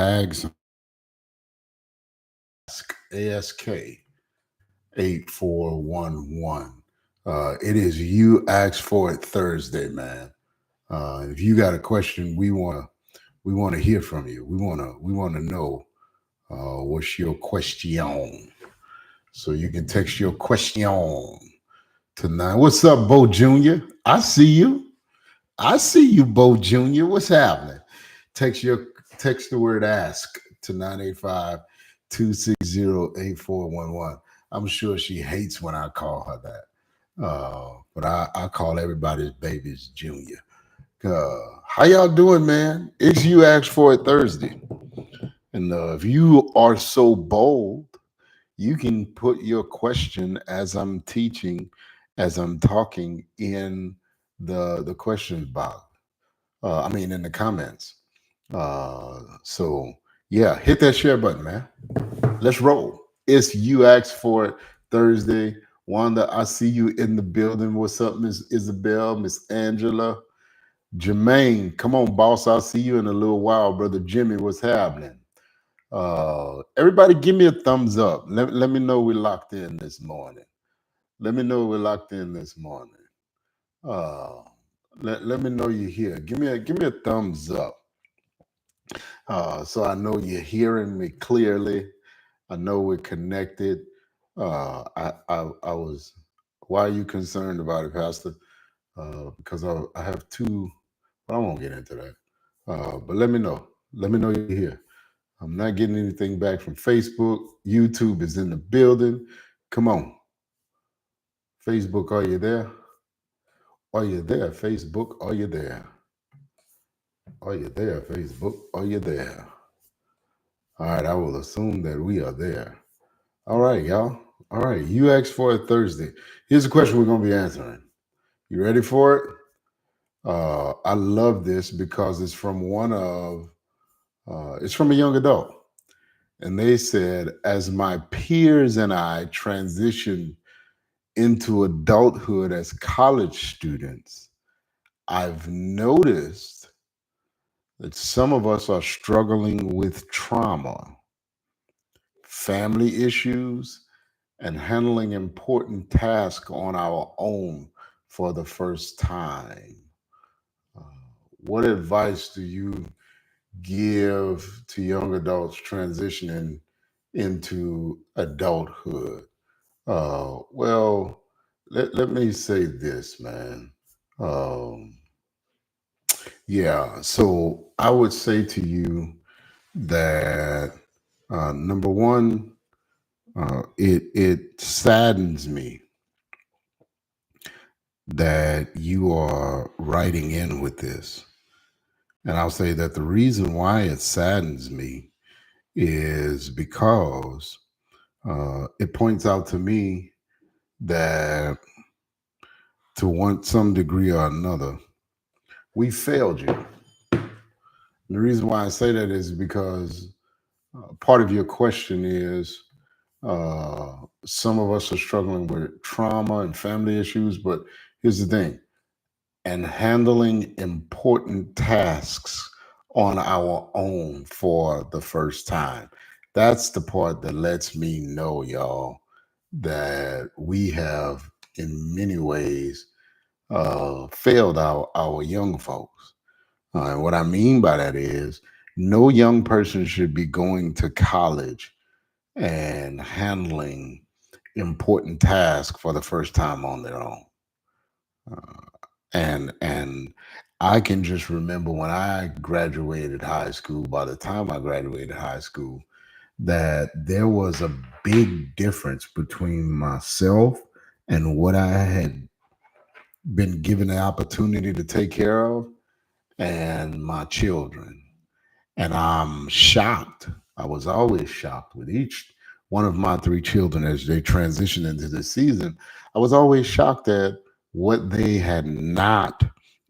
tags ASK 8411. It is You Ask For It Thursday, man. If you got a question, we want to hear from you. We want to know what's your question. So you can text your question tonight. What's up, Bo Jr.? I see you. I see you, Bo Jr. What's happening? Text your text the word ask to 985-260-8411. I'm sure she hates when I call her that. But I call everybody's babies Junior. How y'all doing, man? It's You Ask For It Thursday. And if you are so bold, you can put your question as I'm teaching, as I'm talking in the questions box. In the comments. So yeah, hit that share button, man. Let's roll. It's You Ask For It Thursday. Wanda, I see you in the building. What's up, Miss Isabel, Miss Angela, Jermaine? Come on, boss. I'll see you in a little while, brother Jimmy. What's happening? Everybody, give me a thumbs up. Let me know we're locked in this morning. Let me know we're locked in this morning. Uh, let me know you're here. Give me a thumbs up. So I know you're hearing me clearly. I know we're connected. I was. Why are you concerned about it, Pastor? Because I have two. But I won't get into that. But let me know. Let me know you're here. I'm not getting anything back from Facebook. YouTube is in the building. Come on, Facebook, are you there? Are you there, Facebook? Are you there? Are you there, Facebook? Are you there? All right, I will assume that we are there. All right, y'all. All right, You Asked For It Thursday. Here's a question we're going to be answering. You ready for it? I love this because it's from it's from a young adult. And they said, as my peers and I transition into adulthood as college students, I've noticed that some of us are struggling with trauma, family issues, and handling important tasks on our own for the first time. Uh, what advice do you give to young adults transitioning into adulthood? Well, let me say this, man. Um, yeah, so I would say to you that number one, it saddens me that you are writing in with this. And I'll say that the reason why it saddens me is because it points out to me that to some degree or another, we failed you. And the reason why I say that is because part of your question is some of us are struggling with trauma and family issues, but here's the thing, and handling important tasks on our own for the first time. That's the part that lets me know, y'all, that we have, in many ways, failed our young folks. And what I mean by that is no young person should be going to college and handling important tasks for the first time on their own. Uh, and I can just remember when I graduated high school, by the time I graduated high school, that there was a big difference between myself and what I had been given the opportunity to take care of and my children. And I'm shocked. I was always shocked with each one of my three children as they transitioned into this season. I was always shocked at what they had not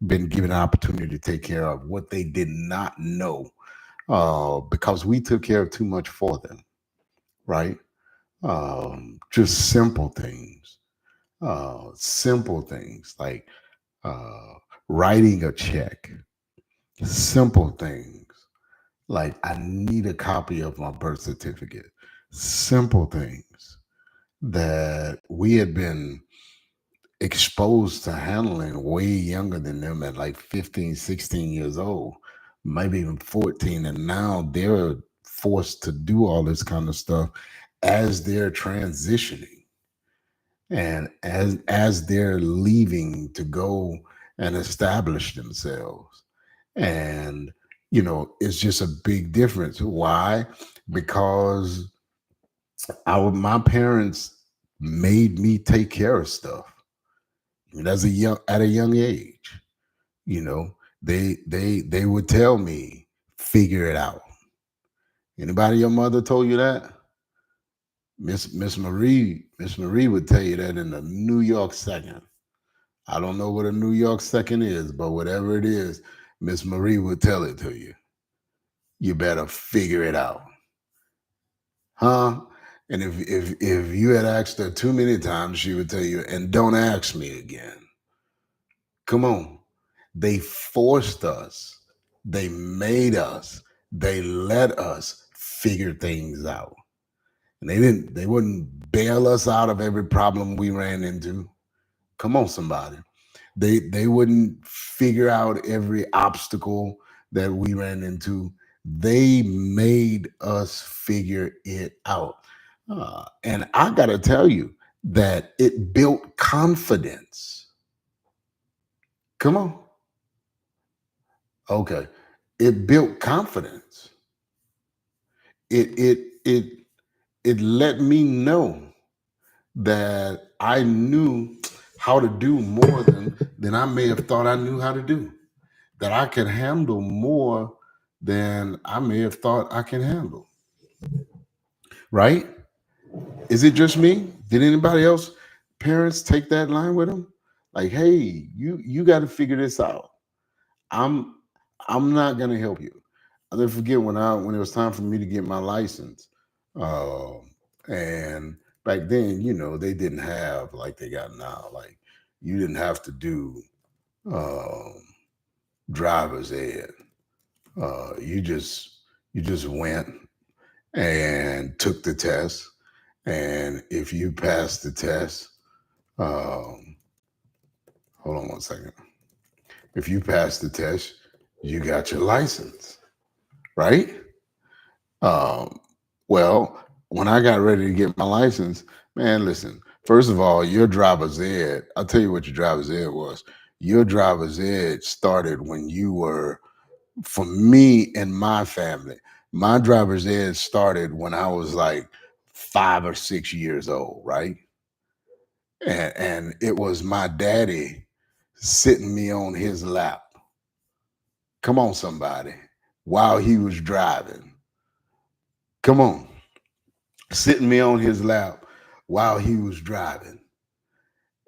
been given an opportunity to take care of, what they did not know, because we took care of too much for them, right? Just simple things like uh, writing a check, simple things. Like, I need a copy of my birth certificate. Simple things that we had been exposed to handling way younger than them at like 15, 16 years old, maybe even 14. And now they're forced to do all this kind of stuff as they're transitioning and as they're leaving to go and establish themselves. And it's just a big difference. Why? Because my parents made me take care of stuff. And at a young age. You know, they would tell me, figure it out. Anybody your mother told you that? Miss Marie would tell you that in a New York second. I don't know what a New York second is, but whatever it is, Miss Marie would tell it to you. You better figure it out. Huh? And if you had asked her too many times, she would tell you, and don't ask me again. Come on. They forced us. They made us. They let us figure things out. And they wouldn't bail us out of every problem we ran into. Come on, somebody. They wouldn't figure out every obstacle that we ran into. They made us figure it out. And I gotta tell you that it built confidence. Come on. Okay. It built confidence. It it let me know that I knew how to do more than I may have thought I knew how to do. That I could handle more than I may have thought I can handle. Right? Is it just me? Did anybody else parents take that line with them? Like, hey, you got to figure this out. I'm I'm not gonna help you. I'll never forget when it was time for me to get my license. And back then, they didn't have like they got now. Like, you didn't have to do um, driver's ed. You just went and took the test, and if you passed the test, um, hold on one second. If you passed the test, you got your license, right? Um, well, when I got ready to get my license, man, listen. First of all, your driver's ed. I'll tell you what your driver's ed was. Your driver's ed started when you were, for me and my family. My driver's ed started when I was like 5 or 6 years old, right? And it was my daddy sitting me on his lap. Come on, somebody, while he was driving. Come on, sitting me on his lap while he was driving,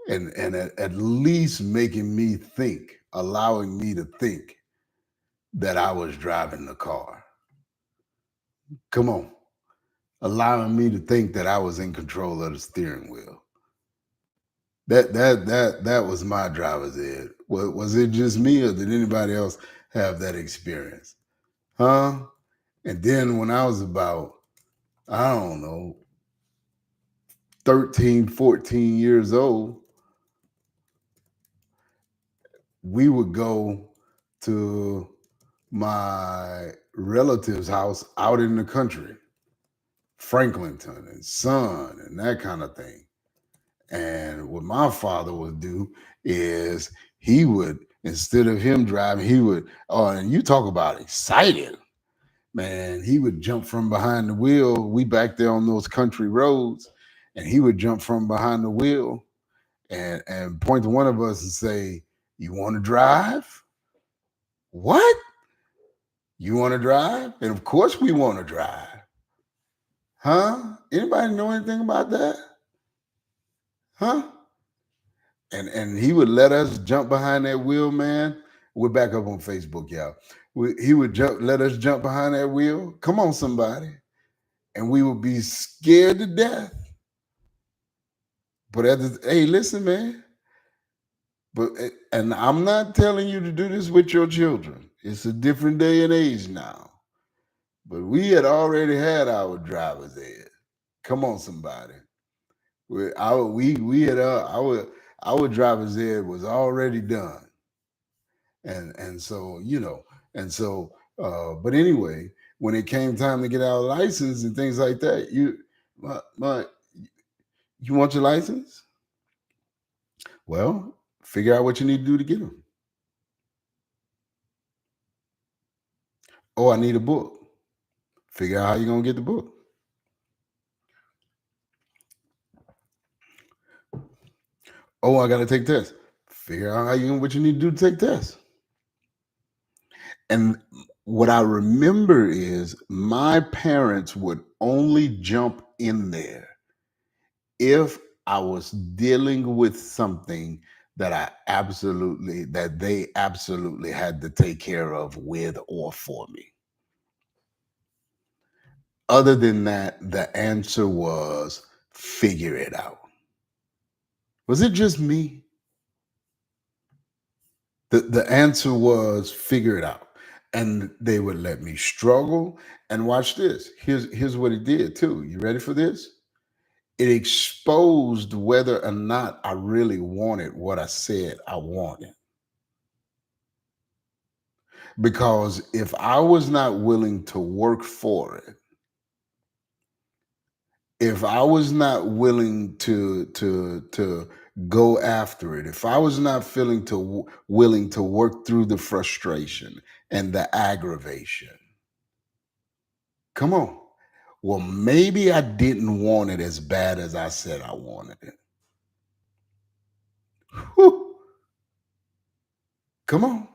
and at least making me think, allowing me to think that I was driving the car. Come on, allowing me to think that I was in control of the steering wheel. That was my driver's ed. Was it just me, or did anybody else have that experience? Huh? And then when I was about, I don't know, 13, 14 years old, we would go to my relative's house out in the country, Franklinton and Son and that kind of thing. And what my father would do is he would, instead of him driving, he would, oh, and you talk about excited, man, he would jump from behind the wheel. We back there on those country roads, and he would jump from behind the wheel and point to one of us and say, "You want to drive? What? You want to drive?" And of course we want to drive. Huh? Anybody know anything about that? Huh? And he would let us jump behind that wheel, man. We're back up on Facebook, y'all. He would let us jump behind that wheel. Come on, somebody. And we would be scared to death. But hey, listen, man. And I'm not telling you to do this with your children. It's a different day and age now. But we had already had our driver's ed. Come on, somebody. We had our driver's ed was already done, and so and so. But anyway, when it came time to get our license and things like that, my you want your license? Well, figure out what you need to do to get them. Oh, I need a book. Figure out how you're gonna get the book. Oh, I gotta take tests. Figure out what you need to do to take tests. And what I remember is my parents would only jump in there if I was dealing with something that they absolutely had to take care of with or for me. Other than that, the answer was figure it out. Was it just me? The answer was figure it out. And they would let me struggle. And watch this. Here's what it did too. You ready for this? It exposed whether or not I really wanted what I said I wanted. Because if I was not willing to work for it, if I was not willing to go after it, if I was not willing to work through the frustration and the aggravation, come on. Well, maybe I didn't want it as bad as I said I wanted it. Whew, come on.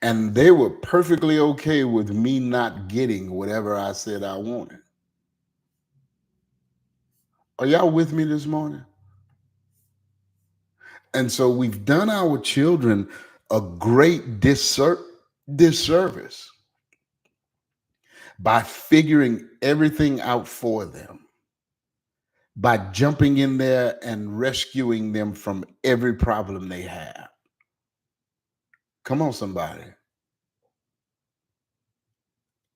And they were perfectly okay with me not getting whatever I said I wanted. Are y'all with me this morning? And so we've done our children a great disservice by figuring everything out for them, by jumping in there and rescuing them from every problem they have. Come on, somebody.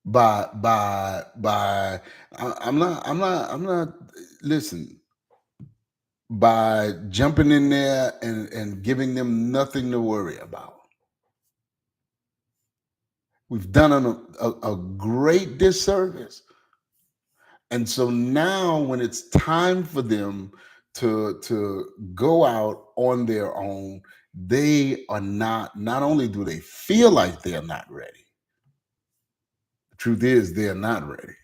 I'm not listen, by jumping in there and giving them nothing to worry about. We've done a great disservice. And so now when it's time for them to go out on their own, they are not only do they feel like they're not ready, the truth is they're not ready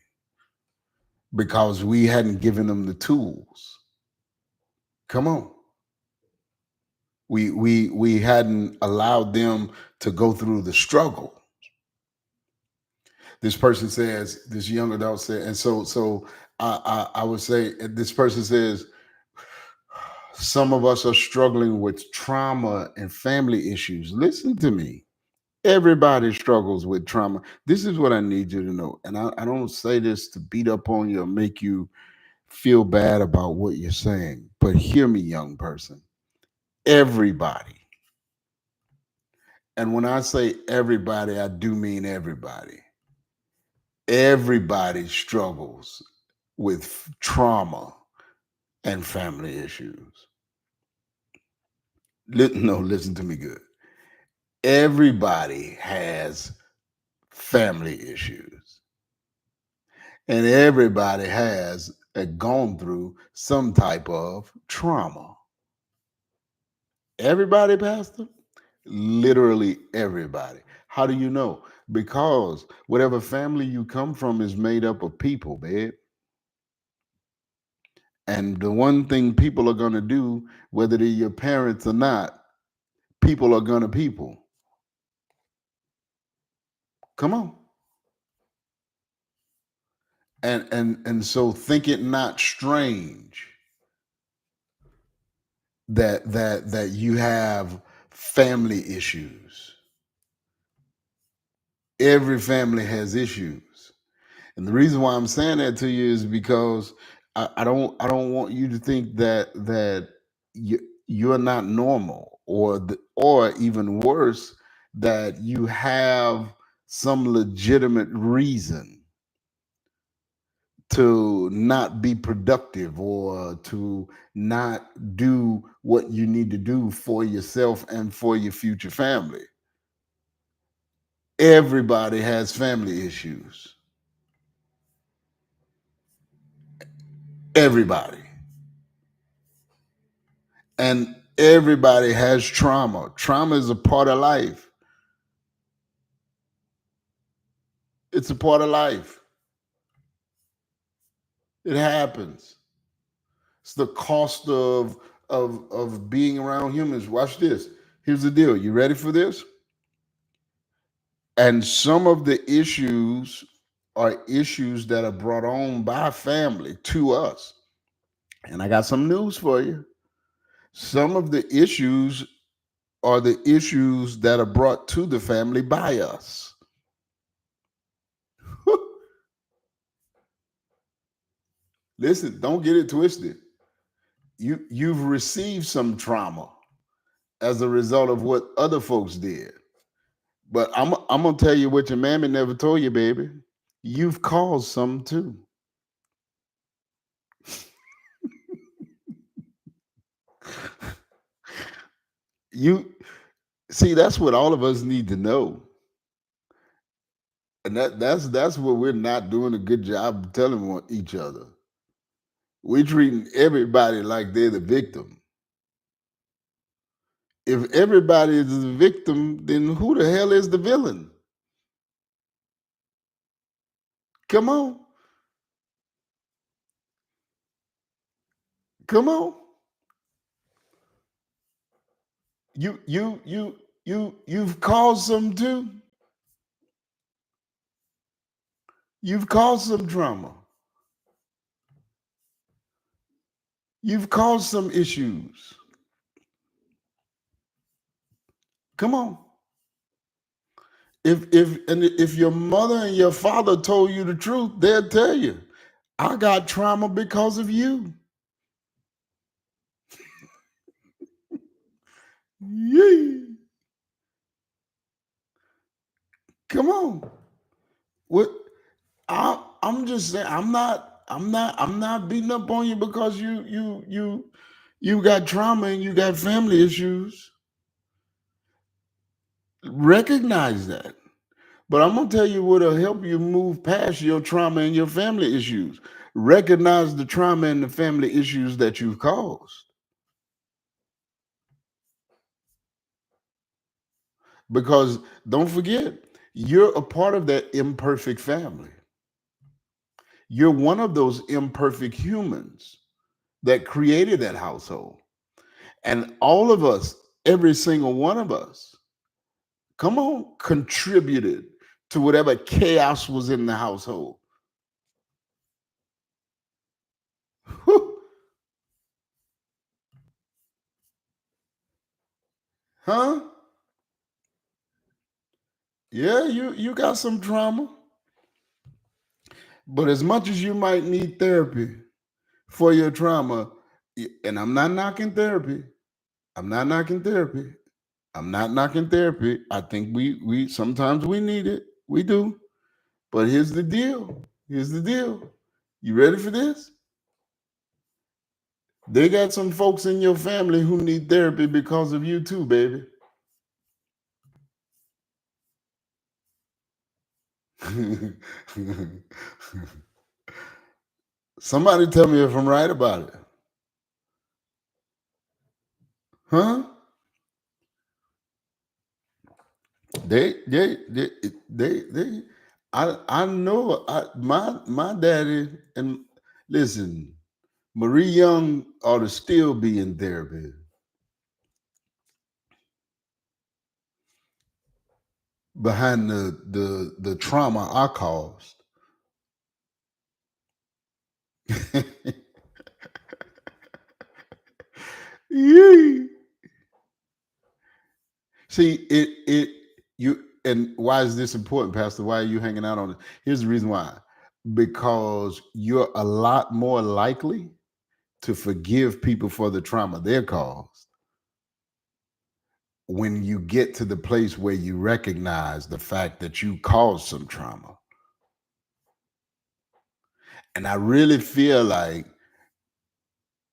because we hadn't given them the tools. Come on. We hadn't allowed them to go through the struggle. This person says, this young adult said, and so I would say this person says, some of us are struggling with trauma and family issues. Listen to me. Everybody struggles with trauma. This is what I need you to know. And I don't say this to beat up on you or make you feel bad about what you're saying. But hear me, young person. Everybody. And when I say everybody, I do mean everybody. Everybody struggles with trauma and family issues. No, listen to me good. Everybody has family issues, and everybody has gone through some type of trauma. Everybody, Pastor? Literally everybody. How do you know? Because whatever family you come from is made up of people, babe. And the one thing people are going to do, whether they're your parents or not, people are going to people. Come on. And so think it not strange that you have family issues. Every family has issues. And the reason why I'm saying that to you is because I don't want you to think that you're not normal or even worse that you have some legitimate reason to not be productive or to not do what you need to do for yourself and for your future family. Everybody has family issues. Everybody. And everybody has trauma. Trauma is a part of life. It's a part of life. It happens. It's the cost of being around humans. Watch this. Here's the deal. You ready for this? And some of the issues are issues that are brought on by family to us. And I got some news for you. Some of the issues are the issues that are brought to the family by us. Listen, don't get it twisted. You've received some trauma as a result of what other folks did. But I'm gonna tell you what your mammy never told you, baby. You've caused some too. You see, that's what all of us need to know. And that's what we're not doing a good job of telling each other. We're treating everybody like they're the victim. If everybody is the victim, then who the hell is the villain? Come on. Come on. You've caused some too. You've caused some trauma. You've caused some issues. Come on. If your mother and your father told you the truth, they'll tell you, I got trauma because of you. Yeah. Come on. What I'm just saying, I'm not beating up on you because you got trauma and you got family issues. Recognize that. But I'm gonna tell you what'll help you move past your trauma and your family issues. Recognize the trauma and the family issues that you've caused. Because don't forget, you're a part of that imperfect family. You're one of those imperfect humans that created that household. And all of us, every single one of us, come on, contributed to whatever chaos was in the household. Huh? Yeah, you got some trauma. But as much as you might need therapy for your trauma, and I'm not knocking therapy. I'm not knocking therapy. I'm not knocking therapy. I think we sometimes we need it. We do. But here's the deal. Here's the deal. You ready for this? They got some folks in your family who need therapy because of you too, baby. Somebody tell me if I'm right about it. Huh? They I know my daddy and listen, Marie Young ought to still be in therapy behind the trauma I caused. Yeah. See, you and why is this important, Pastor? Why are you hanging out on it? Here's the reason why. Because you're a lot more likely to forgive people for the trauma they're caused when you get to the place where you recognize the fact that you caused some trauma. And I really feel like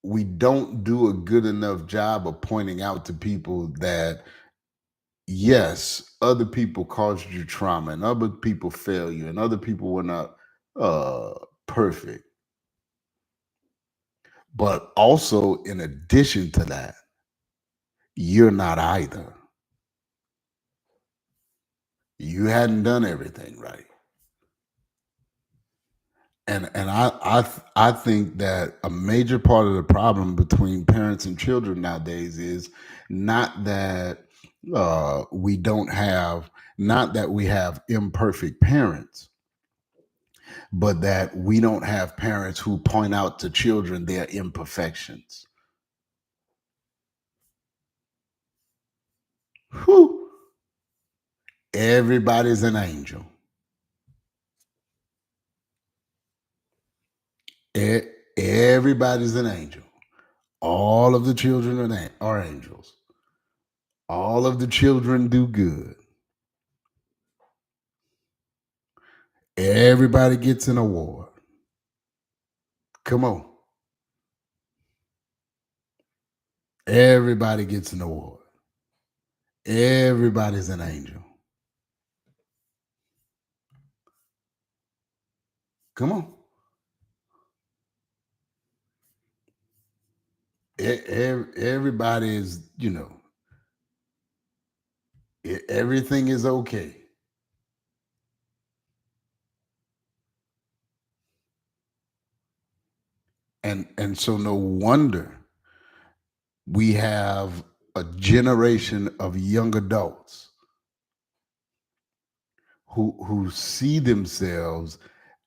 we don't do a good enough job of pointing out to people that yes, other people caused you trauma and other people failed you and other people were not uh perfect. But also in addition to that, you're not either. You hadn't done everything right. And I think that a major part of the problem between parents and children nowadays is not that we don't have not that we have imperfect parents, but that we don't have parents who point out to children their imperfections. Whew. Everybody's an angel. Everybody's an angel. All of the children are angels. All of the children do good. Everybody gets an award. Come on. Everybody gets an award. Everybody's an angel. Come on. Everybody is, everything is okay. And so no wonder we have a generation of young adults who see themselves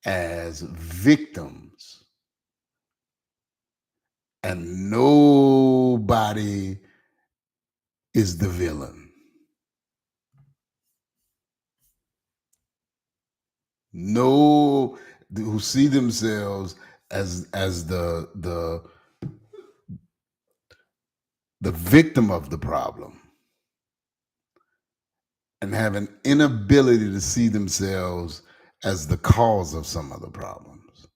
as victims and nobody is the villain. No, who see themselves as the victim of the problem and have an inability to see themselves as the cause of some of the problems.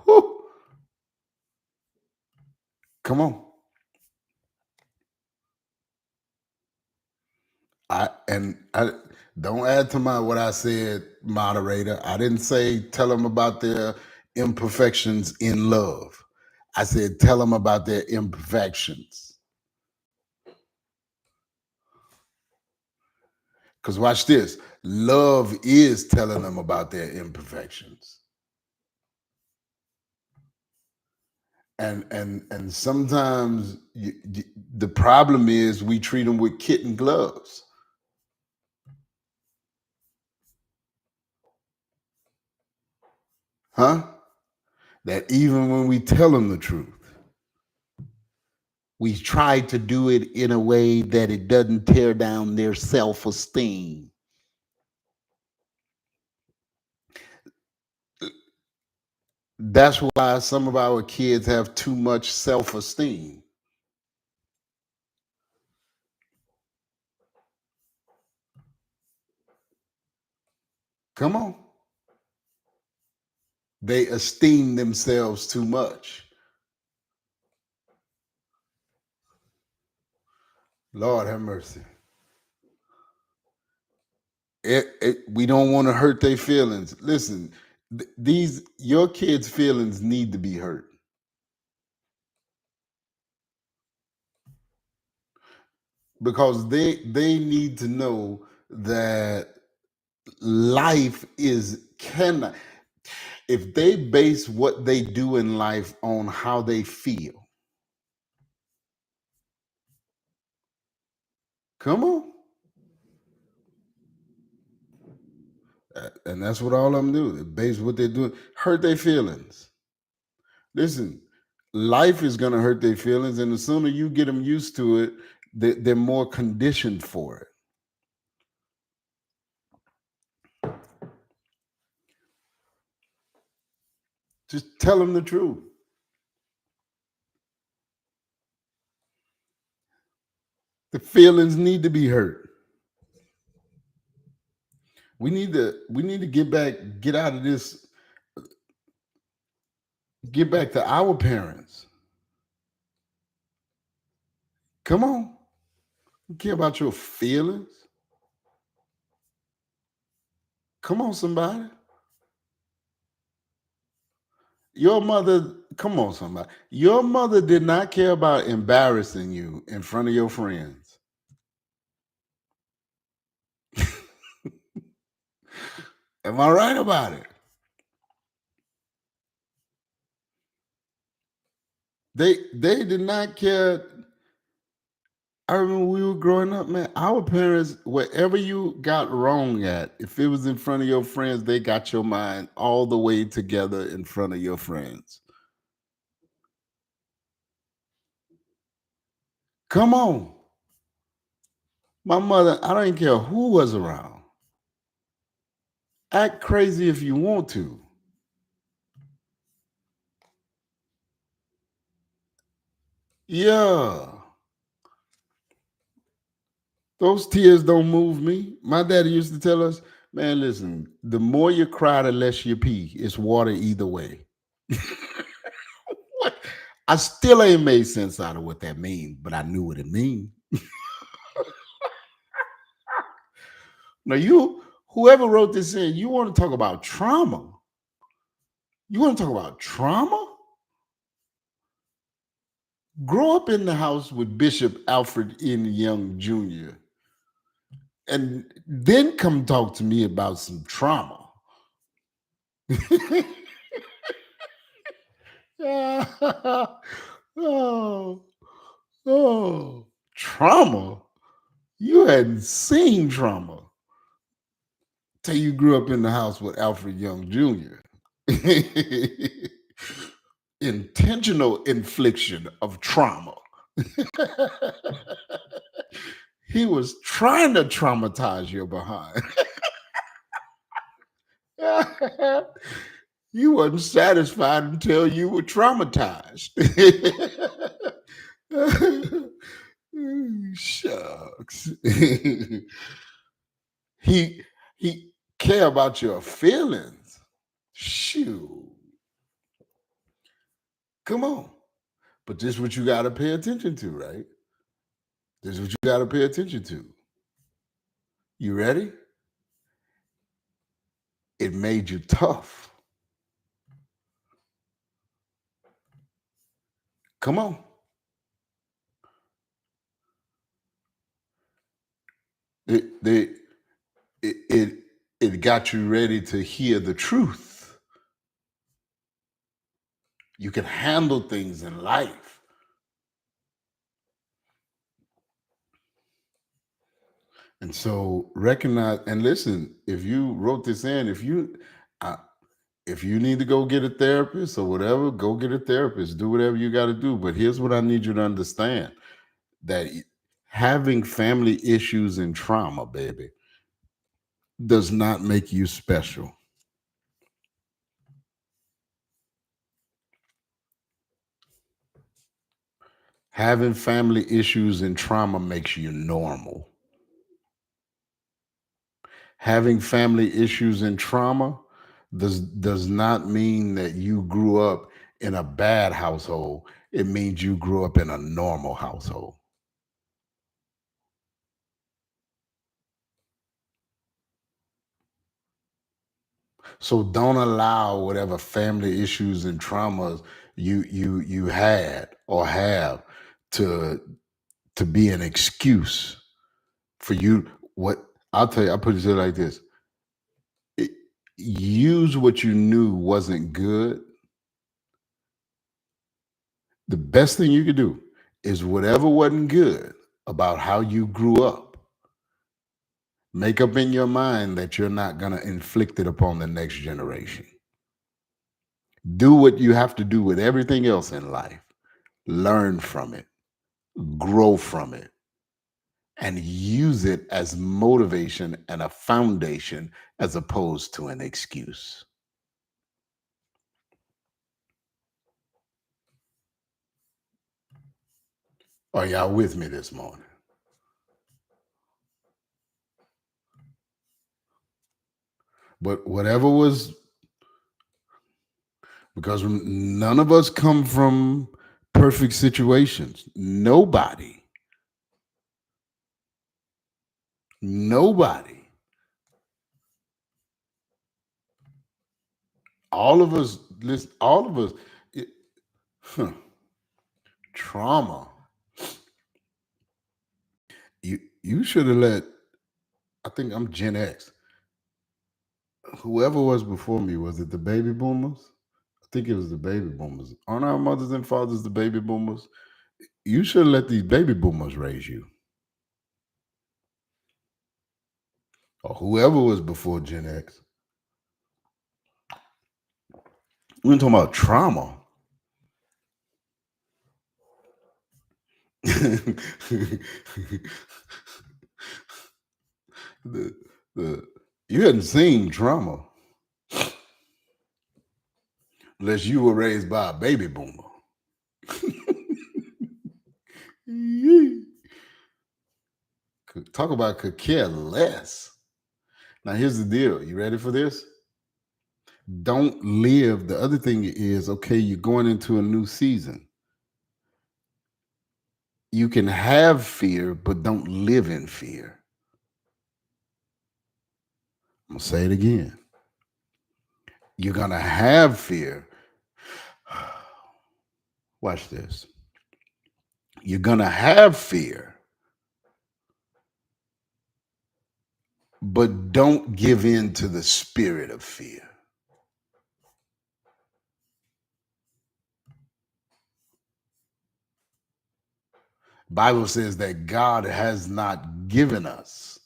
Whew. Come on. I don't add to what I said, moderator. I didn't say tell them about their imperfections in love. I said tell them about their imperfections. Because watch this. Love is telling them about their imperfections. And sometimes the problem is we treat them with kitten gloves. Huh? That even when we tell them the truth, we try to do it in a way that it doesn't tear down their self-esteem. That's why some of our kids have too much self-esteem. Come on. They esteem themselves too much. Lord have mercy. We don't want to hurt their feelings. Listen, your kids' feelings need to be hurt. Because they need to know that life is cannot if they base what they do in life on how they feel. Come on. And that's what all I'm doing. They base what they're doing, hurt their feelings. Listen, life is going to hurt their feelings, and the sooner you get them used to it, they're more conditioned for it. Just tell them the truth. feelings need to be hurt. We need to get out of this, get back to our parents. Come on. You care about your feelings? Come on, somebody. Your mother, come on, somebody. Your mother did not care about embarrassing you in front of your friends. Am I right about it? They did not care. I remember we were growing up, man. Our parents, whatever you got wrong at, if it was in front of your friends, they got your mind all the way together in front of your friends. Come on. My mother, I don't care who was around. Act crazy if you want to. Yeah. Those tears don't move me. My daddy used to tell us, man, listen, the more you cry, the less you pee. It's water either way. What? I still ain't made sense out of what that means, but I knew what it means. Now, whoever wrote this in, you want to talk about trauma? You want to talk about trauma? Grow up in the house with Bishop Alfred N. Young Jr. and then come talk to me about some trauma. oh, oh, trauma. You hadn't seen trauma till you grew up in the house with Alfred Young Jr. Intentional infliction of trauma. He was trying to traumatize your behind. You wasn't satisfied until you were traumatized. Shucks. he care about your feelings. Shoo. Come on. But this is what you gotta pay attention to, right? This is what you gotta pay attention to. You ready? It made you tough. Come on. It they it got you ready to hear the truth. You can handle things in life. And so recognize and listen, if you wrote this in, uh, if you need to go get a therapist or whatever, go get a therapist. Do whatever you got to do. But here's what I need you to understand: that having family issues and trauma, baby, does not make you special. Having family issues and trauma makes you normal. Having family issues and trauma does not mean that you grew up in a bad household. It means you grew up in a normal household. So don't allow whatever family issues and traumas you had or have to to be an excuse for you. What I'll tell you, I'll put it to you like this: it, use what you knew wasn't good. The best thing you could do is whatever wasn't good about how you grew up, make up in your mind that you're not going to inflict it upon the next generation. Do what you have to do with everything else in life. Learn from it, grow from it, and use it as motivation and a foundation as opposed to an excuse. Are y'all with me this morning? But whatever was, because none of us come from perfect situations. Nobody. All of us, listen, all of us, it, huh, trauma. You should have let, I think I'm Gen X. Whoever was before me, was it the baby boomers? I think it was the baby boomers. Aren't our mothers and fathers the baby boomers? You should let these baby boomers raise you. Or whoever was before Gen X. We're talking about trauma. the, the, you hadn't seen trauma unless you were raised by a baby boomer. Talk about could care less. Now, here's the deal. You ready for this? Don't live. The other thing is, okay, you're going into a new season. You can have fear, but don't live in fear. I'm going to say it again. You're going to have fear. Watch this. You're going to have fear, but don't give in to the spirit of fear. Bible says that God has not given us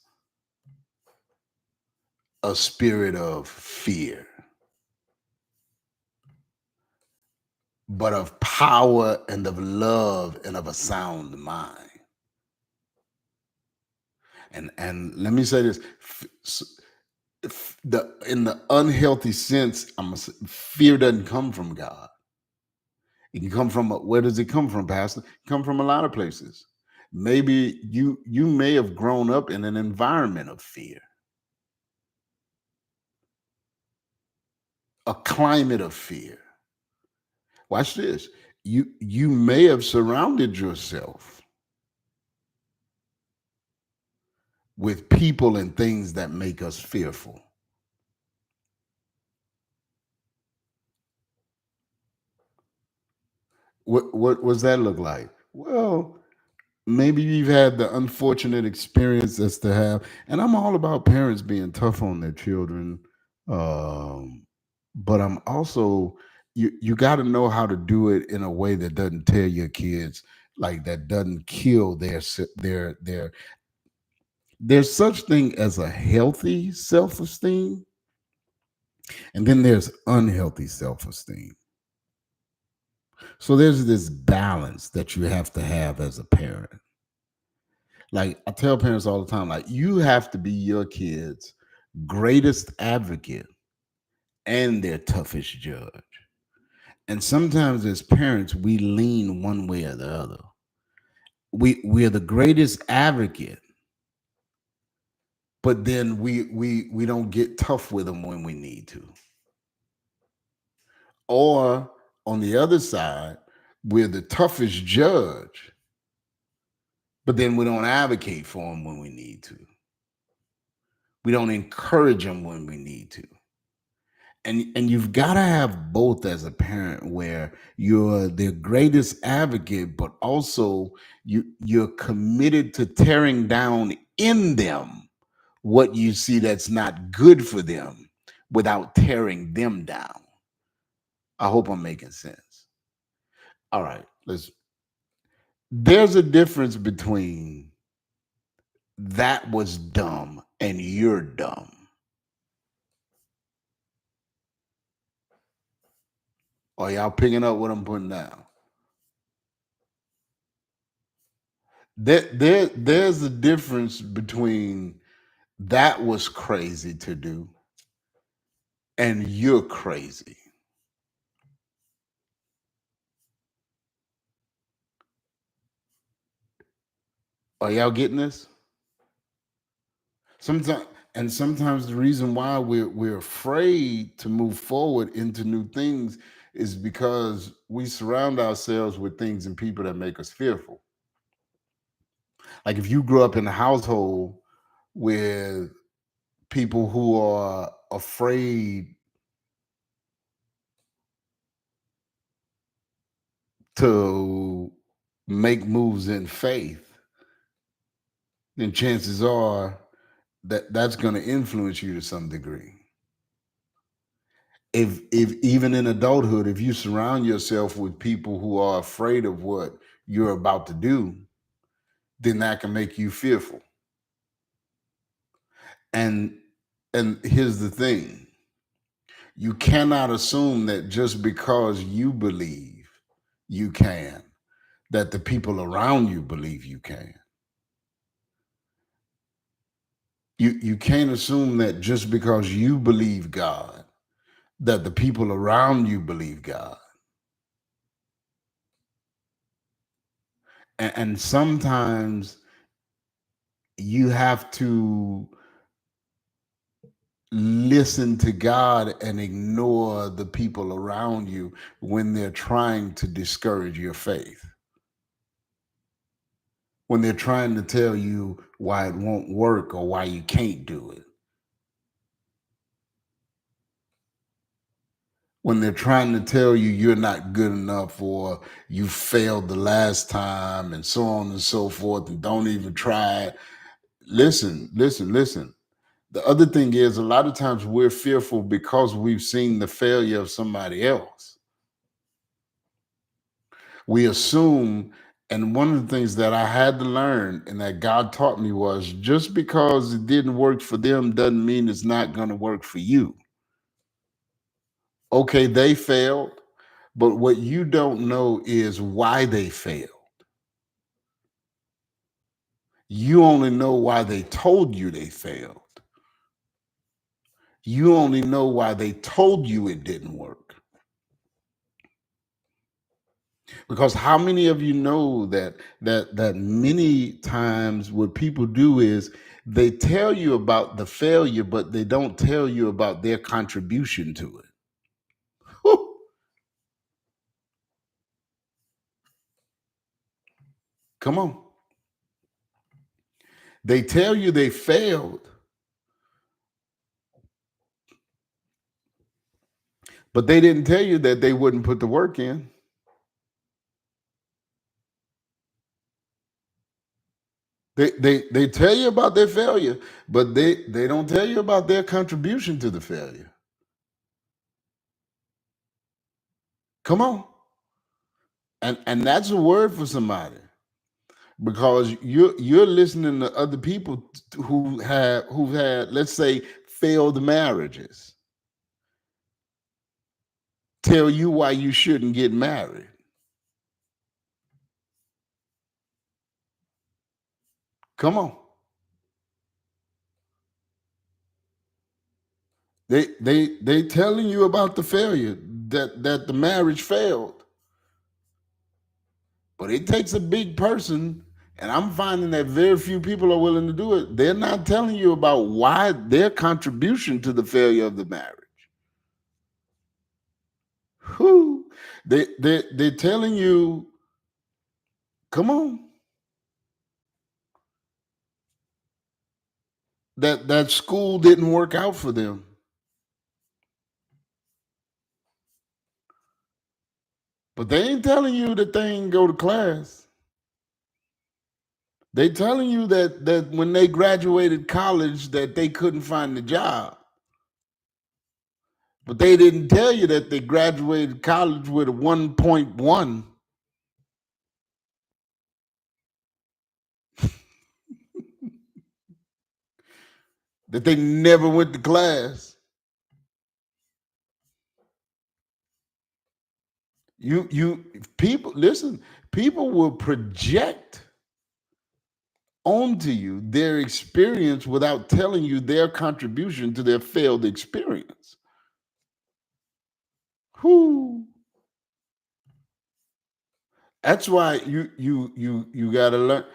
a spirit of fear, but of power and of love and of a sound mind. And let me say this: the in the unhealthy sense, fear doesn't come from God. It can come from where does it come from, Pastor? It come from a lot of places. Maybe you may have grown up in an environment of fear, a climate of fear. Watch this. You may have surrounded yourself with people and things that make us fearful. What does that look like? Well, maybe you've had the unfortunate experiences to have, and I'm all about parents being tough on their children, um, but I'm also, you got to know how to do it in a way that doesn't tear your kids, like that doesn't kill their there's such thing as a healthy self-esteem, and then there's unhealthy self-esteem. So there's this balance that you have to have as a parent. Like I tell parents all the time, like you have to be your kids' greatest advocate and their toughest judge. And sometimes as parents, we lean one way or the other. We're the greatest advocate, but then we don't get tough with them when we need to. Or on the other side, we're the toughest judge, but then we don't advocate for them when we need to. We don't encourage them when we need to. And you've got to have both as a parent, where you're their greatest advocate, but also you're committed to tearing down in them what you see that's not good for them without tearing them down. I hope I'm making sense. All right, let's there's a difference between that was dumb and you're dumb. Are y'all picking up what I'm putting down? There's a difference between that was crazy to do and you're crazy. Are y'all getting this? Sometimes And sometimes the reason why we're afraid to move forward into new things is because we surround ourselves with things and people that make us fearful. Like if you grew up in a household with people who are afraid to make moves in faith, then chances are that that's going to influence you to some degree. If even in adulthood, if you surround yourself with people who are afraid of what you're about to do, then that can make you fearful. And and here's the thing. You cannot assume that just because you believe you can, that the people around you believe you can. You can't assume that just because you believe God, that the people around you believe God. And sometimes you have to listen to God and ignore the people around you when they're trying to discourage your faith, when they're trying to tell you why it won't work or why you can't do it, when they're trying to tell you you're not good enough or you failed the last time and so on and so forth and don't even try it. Listen, listen, listen. The other thing is, a lot of times we're fearful because we've seen the failure of somebody else. We assume, and one of the things that I had to learn and that God taught me was just because it didn't work for them doesn't mean it's not going to work for you. Okay, they failed, but what you don't know is why they failed. You only know why they told you they failed. You only know why they told you it didn't work. Because how many of you know that many times what people do is they tell you about the failure, but they don't tell you about their contribution to it. Whew. Come on. They tell you they failed, but they didn't tell you that they wouldn't put the work in. They tell you about their failure, but they don't tell you about their contribution to the failure. Come on. And that's a word for somebody because you're listening to other people who've had, let's say, failed marriages tell you why you shouldn't get married. Come on. They telling you about the failure, that the marriage failed. But it takes a big person, and I'm finding that very few people are willing to do it. They're not telling you about why their contribution to the failure of the marriage. Who they're telling you, come on, that school didn't work out for them. But they ain't telling you that they ain't go to class. They telling you that when they graduated college that they couldn't find a job. But they didn't tell you that they graduated college with a 1.1, that they never went to class. You people listen, people will project onto you their experience without telling you their contribution to their failed experience. Who? That's why you got to learn.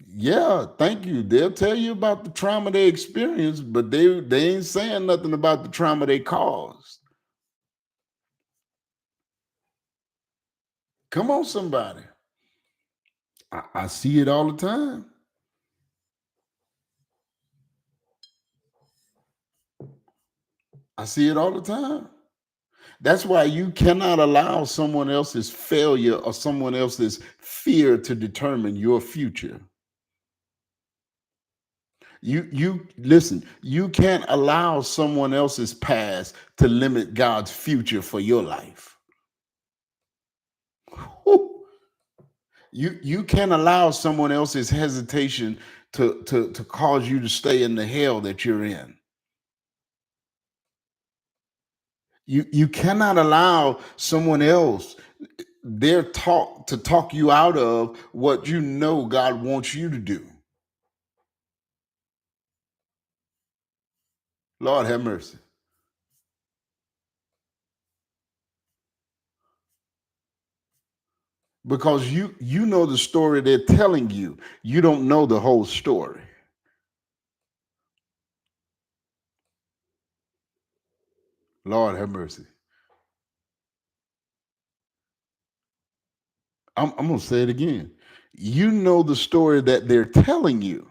Yeah, thank you. They'll tell you about the trauma they experienced, but they ain't saying nothing about the trauma they caused. Come on, somebody. I see it all the time. I see it all the time. That's why you cannot allow someone else's failure or someone else's fear to determine your future. You listen, you can't allow someone else's past to limit God's future for your life. Whew. You can't allow someone else's hesitation to cause you to stay in the hell that you're in. You cannot allow someone else their talk to talk you out of what you know God wants you to do. Lord have mercy. Because you know the story they're telling you. You don't know the whole story. Lord have mercy. I'm gonna say it again. You know the story that they're telling you.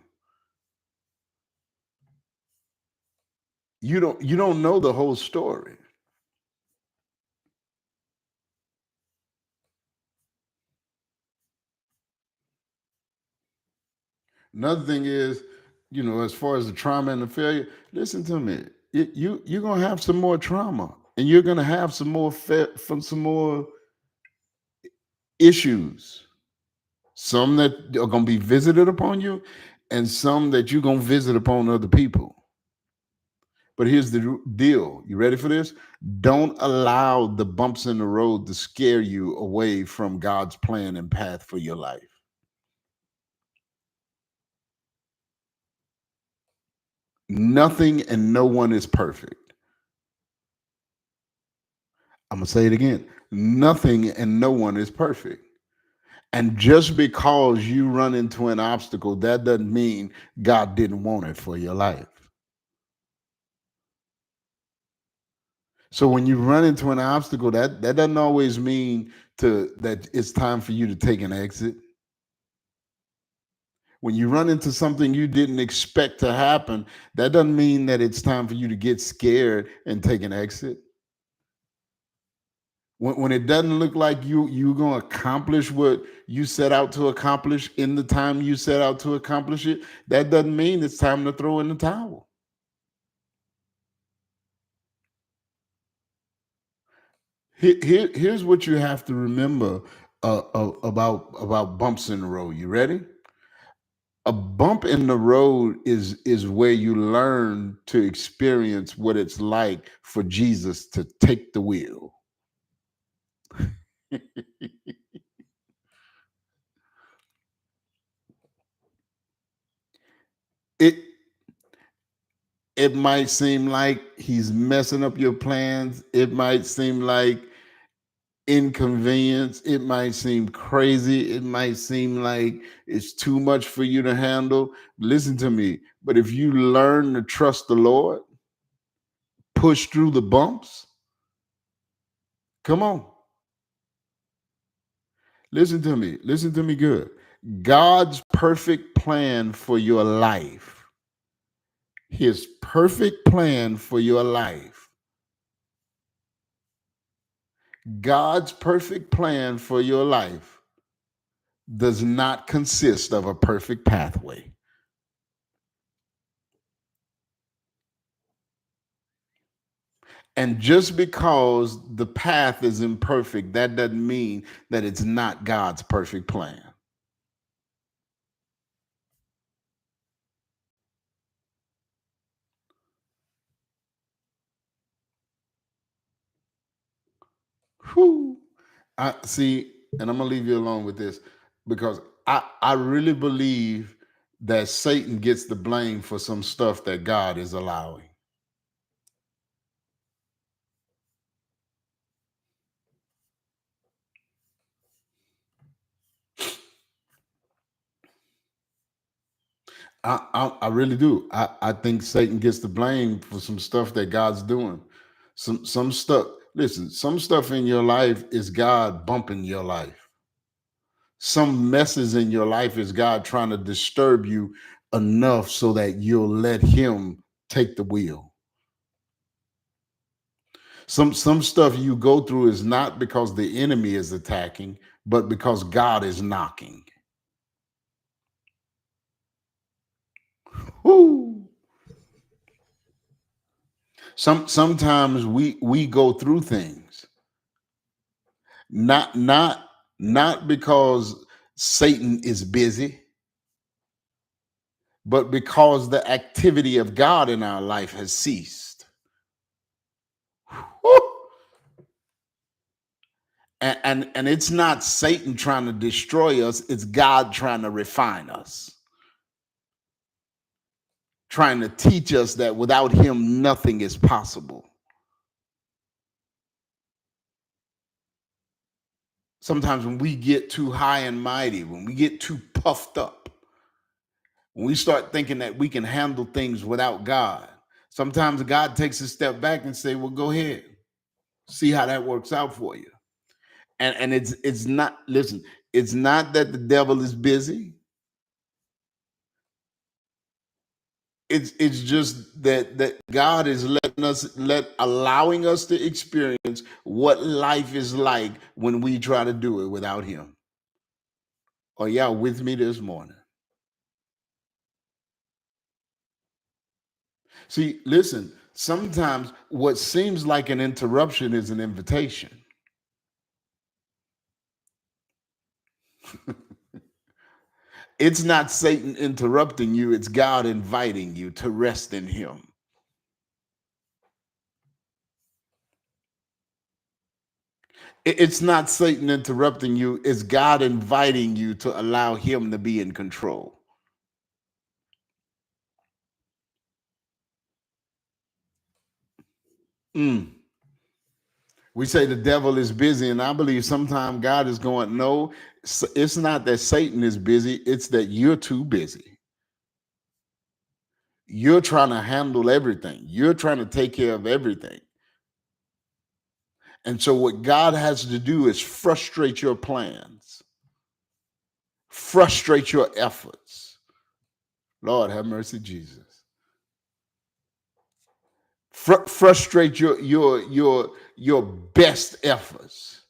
You don't know the whole story. Another thing is, as far as the trauma and the failure, listen to me. You're gonna have some more trauma, and you're gonna have some more from some more issues. Some that are gonna be visited upon you, and some that you're gonna visit upon other people. But here's the deal. You ready for this? Don't allow the bumps in the road to scare you away from God's plan and path for your life. Nothing and no one is perfect. I'm going to say it again. Nothing and no one is perfect. And just because you run into an obstacle, that doesn't mean God didn't want it for your life. So when you run into an obstacle, that doesn't always mean that it's time for you to take an exit. When you run into something you didn't expect to happen, that doesn't mean that it's time for you to get scared and take an exit. When it doesn't look like you're going to accomplish what you set out to accomplish in the time you set out to accomplish it, that doesn't mean it's time to throw in the towel. Here's what you have to remember about bumps in the road. You ready? A bump in the road is where you learn to experience what it's like for Jesus to take the wheel. it it might seem like he's messing up your plans. It might seem like inconvenience. It might seem crazy. It might seem like it's too much for you to handle. Listen to me. But if you learn to trust the Lord, push through the bumps, come on. Listen to me. Listen to me good. God's perfect plan for your life, his perfect plan for your life, God's perfect plan for your life does not consist of a perfect pathway. And just because the path is imperfect, that doesn't mean that it's not God's perfect plan. Whew. I see, and I'm gonna leave you alone with this because I really believe that Satan gets the blame for some stuff that God is allowing. I really do. I think Satan gets the blame for some stuff that God's doing. Some stuff. Listen, some stuff in your life is God bumping your life. Some messes in your life is God trying to disturb you enough so that you'll let Him take the wheel. Some stuff you go through is not because the enemy is attacking, but because God is knocking. Woo. Sometimes we go through things not not not because Satan is busy, but because the activity of God in our life has ceased. Woo. And it's not Satan trying to destroy us, it's God trying to refine us, trying to teach us that without him nothing is possible. Sometimes when we get too high and mighty, when we get too puffed up, when we start thinking that we can handle things without God, sometimes God takes a step back and say, well, go ahead, see how that works out for you. And it's not, listen, it's not that the devil is busy. It's just that God is allowing us to experience what life is like when we try to do it without him. Are y'all with me this morning? See, listen, sometimes what seems like an interruption is an invitation. It's not Satan interrupting you, it's God inviting you to rest in him. It's not Satan interrupting you, it's God inviting you to allow him to be in control. Mm. We say the devil is busy, and I believe sometimes God is going, no, it's not that Satan is busy, it's that you're too busy. You're trying to handle everything, you're trying to take care of everything. And so, what God has to do is frustrate your plans, frustrate your efforts. Lord, have mercy, Jesus. Frustrate your best efforts.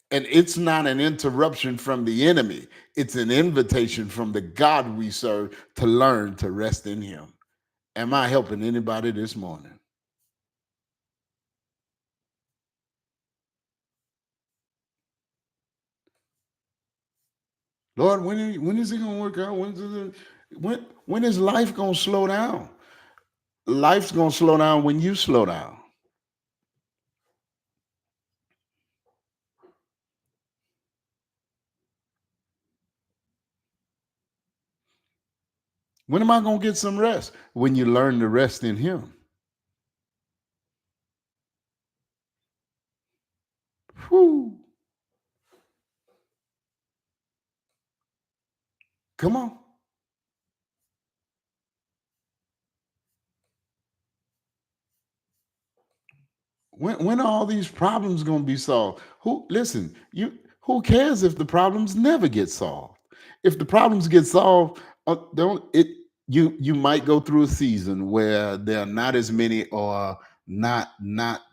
And it's not an interruption from the enemy. It's an invitation from the God we serve to learn to rest in him. Am I helping anybody this morning? Lord, when is it going to work out? When is life going to slow down? Life's going to slow down when you slow down. When am I going to get some rest? When you learn to rest in him. Whew. Come on. When are all these problems going to be solved? Who cares if the problems never get solved? If the problems get solved, don't it you might go through a season where there are not as many, or not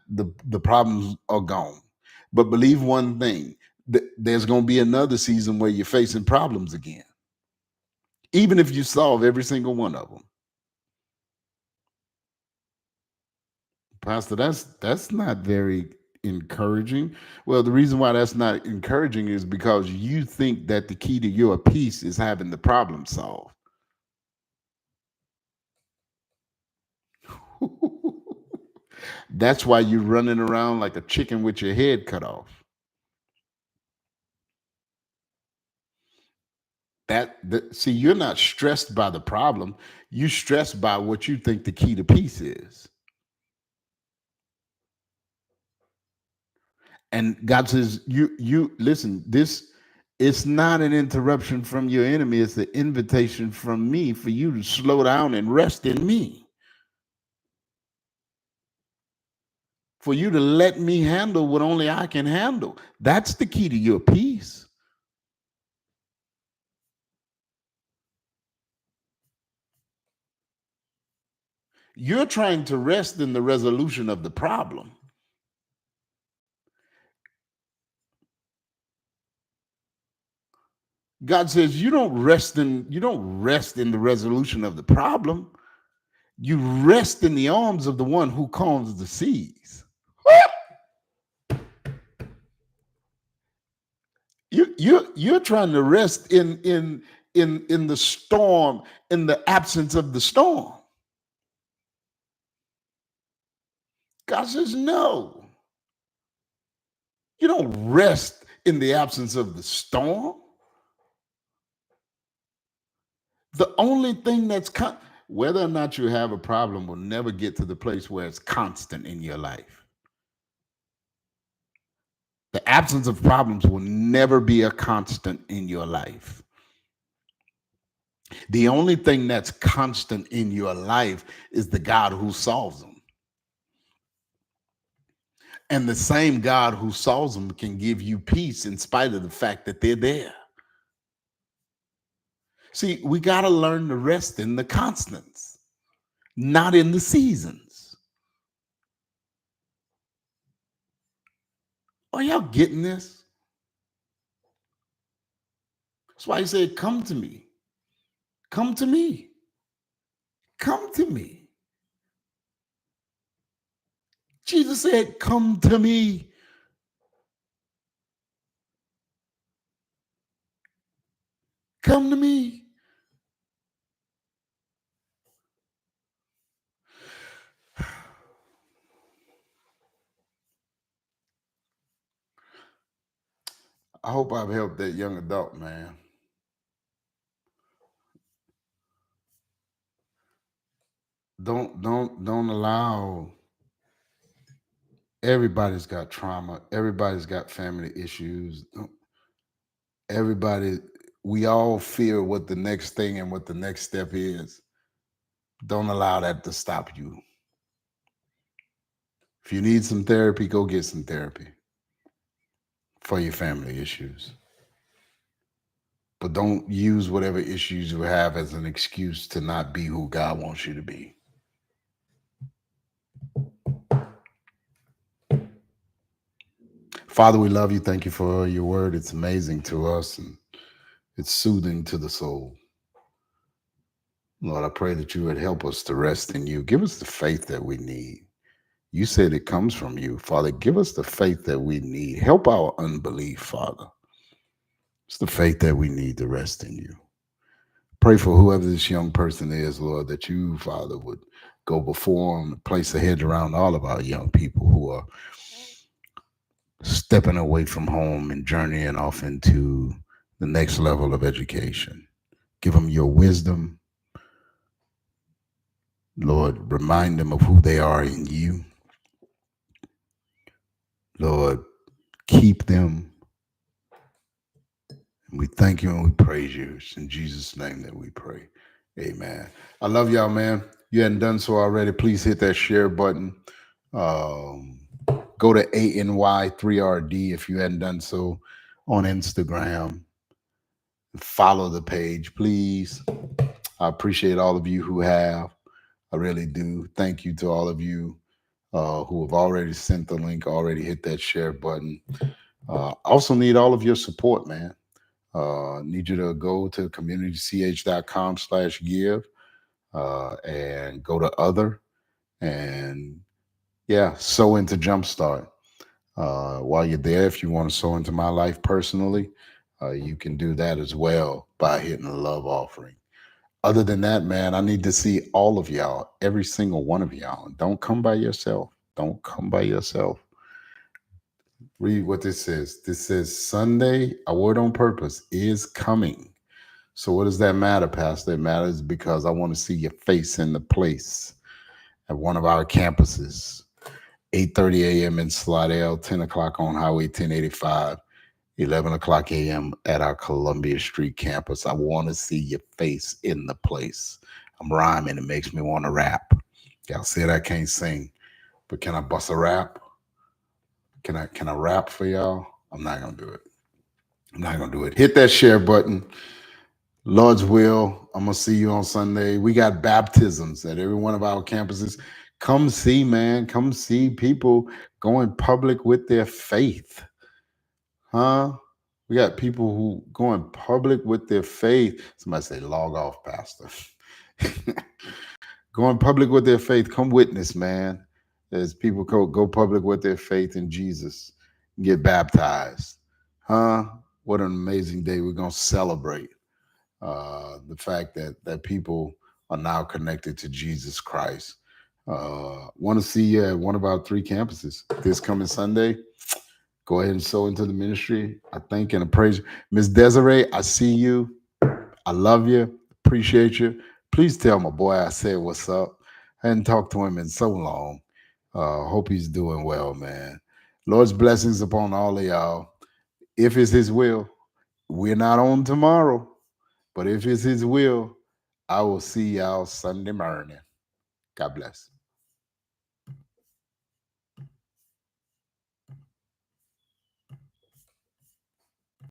the problems are gone. But believe one thing, there's going to be another season where you're facing problems again, even if you solve every single one of them. Pastor, that's not very encouraging. Well, the reason why that's not encouraging is because you think that the key to your peace is having the problem solved. That's why you're running around like a chicken with your head cut off. See, you're not stressed by the problem. You're stressed by what you think the key to peace is. And God says, you listen, this It's not an interruption from your enemy. It's an invitation from me for you to slow down and rest in me. For you to let me handle what only I can handle. That's the key to your peace. You're trying to rest in the resolution of the problem. God says you don't rest in the resolution of the problem. You rest in the arms of the one who calms the seas. You're trying to rest in the storm, in the absence of the storm. God says, no, you don't rest in the absence of the storm. The only thing whether or not you have a problem will never get to the place where it's constant in your life. The absence of problems will never be a constant in your life. The only thing that's constant in your life is the God who solves them. And the same God who solves them can give you peace in spite of the fact that they're there. See, we got to learn to rest in the constants, not in the seasons. Are y'all getting this? That's why he said, come to me. Come to me. Come to me. Jesus said, come to me. Come to me. I hope I've helped that young adult, man. Don't allow. Everybody's got trauma. Everybody's got family issues. Everybody, we all fear what the next thing and what the next step is. Don't allow that to stop you. If you need some therapy, go get some therapy for your family issues. But don't use whatever issues you have as an excuse to not be who God wants you to be. Father, we love you. Thank you for your word. It's amazing to us and it's soothing to the soul. Lord, I pray that you would help us to rest in you. Give us the faith that we need. You said it comes from you. Father, give us the faith that we need. Help our unbelief, Father. It's the faith that we need to rest in you. Pray for whoever this young person is, Lord, that you, Father, would go before them, place a hedge around all of our young people who are stepping away from home and journeying off into the next level of education. Give them your wisdom. Lord, remind them of who they are in you. Lord, keep them. And we thank you and we praise you. It's in Jesus' name that we pray. Amen. I love y'all, man. You hadn't done so already, please hit that share button. Go to ANY3RD if you hadn't done so on Instagram. Follow the page, please. I appreciate all of you who have. I really do. Thank you to all of you who have already sent the link, already hit that share button. Also need all of your support, man. Need you to go to communitych.com/give and go to other and sow into Jumpstart. While you're there, if you want to sow into my life personally, you can do that as well by hitting a love offering. Other than that, man, I need to see all of y'all, every single one of y'all. Don't come by yourself. Don't come by yourself. Read what this says. This says Sunday, a word on purpose, is coming. So what does that matter, Pastor? It matters because I want to see your face in the place at one of our campuses. 8:30 a.m. in Slidell, 10 o'clock on Highway 1085 11 o'clock a.m. at our Columbia Street campus. I want to see your face in the place. I'm rhyming. It makes me want to rap. Y'all said I can't sing, but can I bust a rap? Can I rap for y'all? I'm not gonna do it. I'm not gonna do it. Hit that share button. Lord's will. I'm gonna see you on Sunday. We got baptisms at every one of our campuses. Come see, man. Come see people going public with their faith. Huh? We got people who going public with their faith. Somebody say, log off, Pastor. Going public with their faith. Come witness, man. As people go public with their faith in Jesus, get baptized. Huh? What an amazing day. We're gonna celebrate the fact that people are now connected to Jesus Christ. Want to see you at one of our 3 campuses this coming Sunday. Go ahead and sow into the ministry. I thank and praise you. Miss Desiree, I see you. I love you. Appreciate you. Please tell my boy I said what's up. I hadn't talked to him in so long. Hope he's doing well, man. Lord's blessings upon all of y'all. If it's his will, we're not on tomorrow, but if it's his will, I will see y'all Sunday morning. God bless.